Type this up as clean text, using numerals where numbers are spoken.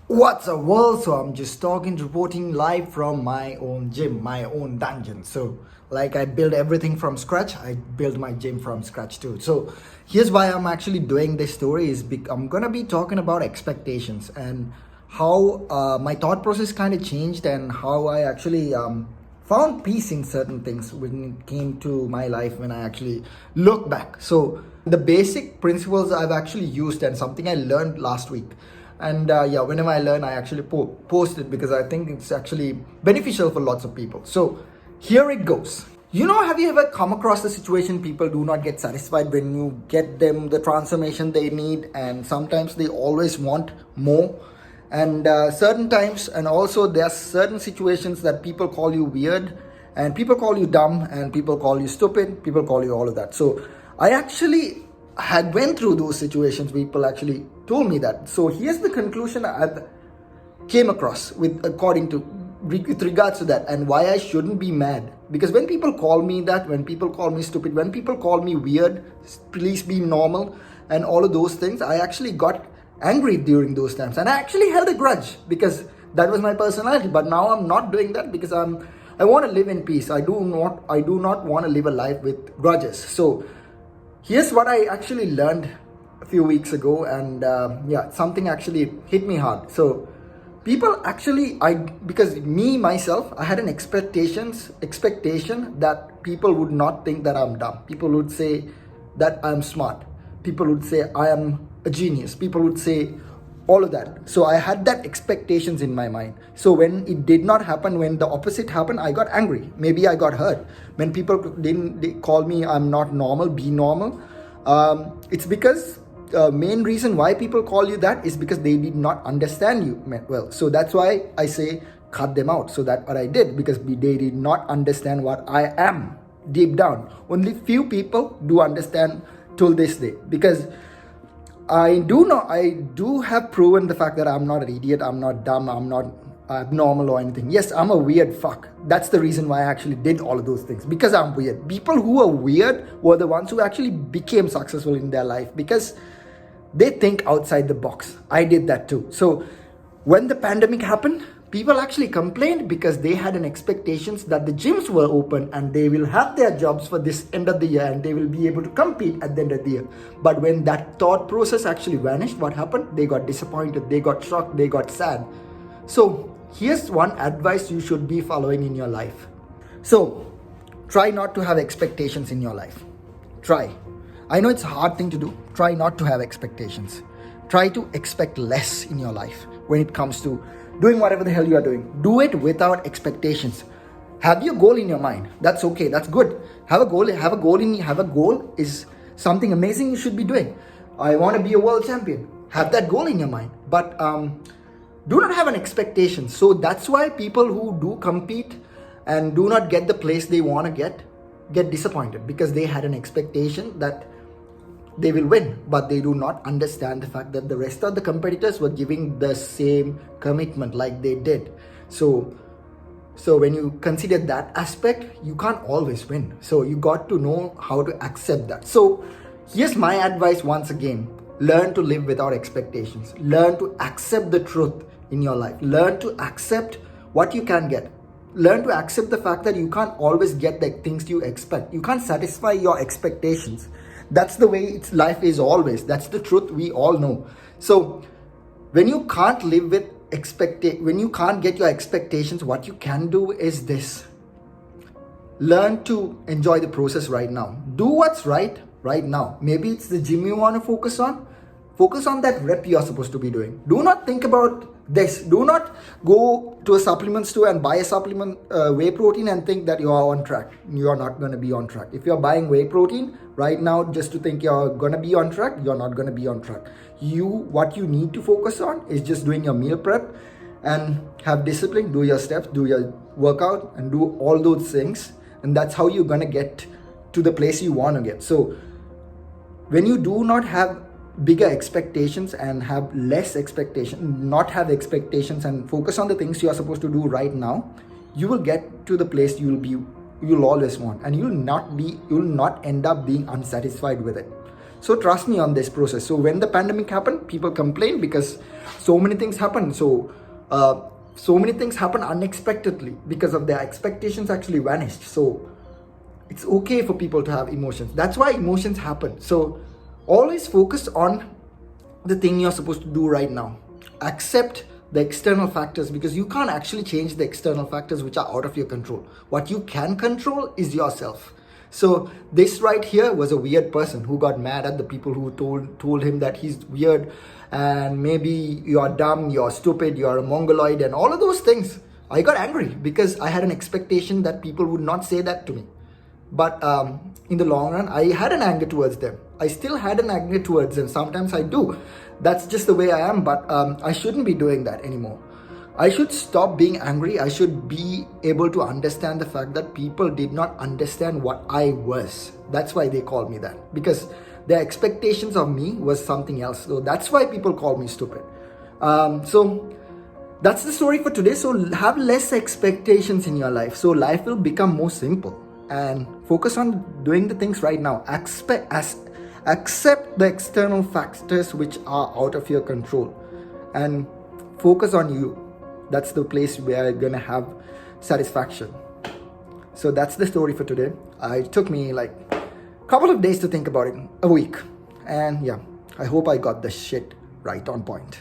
What's up, world? So I'm just reporting live from my own gym, my own dungeon. So like I built everything from scratch. I built my gym from scratch too. So here's why I'm actually doing this story is I'm gonna be talking about expectations and how my thought process kind of changed and how I actually found peace in certain things when it came to my life when I actually look back. So the basic principles I've actually used and something I learned last week. And whenever I learn, I actually post it because I think it's actually beneficial for lots of people. So here it goes. Have you ever come across the situation people do not get satisfied when you get them the transformation they need, and sometimes they always want more, and certain times, and also there are certain situations that people call you weird, and people call you dumb, and people call you stupid, people call you all of that. So I actually had went through those situations. People actually told me that. So here's the conclusion I've came across with regards to that, and why I shouldn't be mad. Because when people call me that, when people call me stupid, when people call me weird, please be normal, and all of those things, I actually got angry during those times, and I actually held a grudge because that was my personality. But now I'm not doing that because I want to live in peace. I do not want to live a life with grudges. So here's what I actually learned a few weeks ago, and something actually hit me hard. So people actually, because myself, I had an expectation that people would not think that I'm dumb. People would say that I'm smart. People would say I am a genius. People would say all of that. So I had that expectations in my mind. So when it did not happen, when the opposite happened, I got angry. Maybe I got hurt. When people they call me I'm not normal, be normal. It's because main reason why people call you that is because they did not understand you well. So that's why I say cut them out. So that's what I did, because they did not understand what I am deep down. Only few people do understand till this day, because I do have proven the fact that I'm not an idiot, I'm not dumb, I'm not abnormal or anything. Yes, I'm a weird fuck. That's the reason why I actually did all of those things, because I'm weird. People who are weird were the ones who actually became successful in their life because they think outside the box. I did that too. So when the pandemic happened, people actually complained because they had an expectations that the gyms were open and they will have their jobs for this end of the year and they will be able to compete at the end of the year. But when that thought process actually vanished, what happened? They got disappointed, they got shocked, they got sad. So here's one advice you should be following in your life. So try not to have expectations in your life. Try. I know it's a hard thing to do. Try not to have expectations. Try to expect less in your life when it comes to doing whatever the hell you are doing. Do it without expectations. Have your goal in your mind. That's okay. That's good. Have a goal is something amazing you should be doing. I want to be a world champion. Have that goal in your mind. But do not have an expectation. So that's why people who do compete and do not get the place they want to get disappointed, because they had an expectation that they will win, but they do not understand the fact that the rest of the competitors were giving the same commitment like they did. So when you consider that aspect, you can't always win. So you got to know how to accept that. So here's my advice once again. Learn to live without expectations. Learn to accept the truth in your life. Learn to accept what you can get. Learn to accept the fact that you can't always get the things you expect. You can't satisfy your expectations. That's the way life is always. That's the truth we all know. So when you can't live with when you can't get your expectations, what you can do is this. Learn to enjoy the process right now. Do what's right now. Maybe it's the gym you want to focus on. Focus on that rep you're supposed to be doing. Do not think about this. Do not go to a supplement store and buy a supplement whey protein and think that you are on track. You are not going to be on track. If you're buying whey protein right now just to think you're going to be on track, you're not going to be on track. What you need to focus on is just doing your meal prep and have discipline, do your steps, do your workout, and do all those things. And that's how you're going to get to the place you want to get. So when you do not have bigger expectations and have less expectation, not have expectations and focus on the things you are supposed to do right now, you will get to the place you'll always want, and you'll not end up being unsatisfied with it. So trust me on this process. So when the pandemic happened, people complained because so many things happened. So many things happen unexpectedly because of their expectations actually vanished. So it's okay for people to have emotions. That's why emotions happen. So always focus on the thing you're supposed to do right now. Accept the external factors, because you can't actually change the external factors which are out of your control. What you can control is yourself. So this right here was a weird person who got mad at the people who told him that he's weird and maybe you're dumb, you're stupid, you're a mongoloid and all of those things. I got angry because I had an expectation that people would not say that to me. But in the long run, I had an anger towards them. I still had an anger towards them. Sometimes I do. That's just the way I am. But I shouldn't be doing that anymore. I should stop being angry. I should be able to understand the fact that people did not understand what I was. That's why they called me that. Because their expectations of me was something else. So that's why people call me stupid. So that's the story for today. So have less expectations in your life. So life will become more simple. And focus on doing the things right now. Accept the external factors which are out of your control and focus on you. That's the place where you're gonna have satisfaction. So that's the story for today. It took me like a couple of days to think about it, a week. And yeah, I hope I got the shit right on point.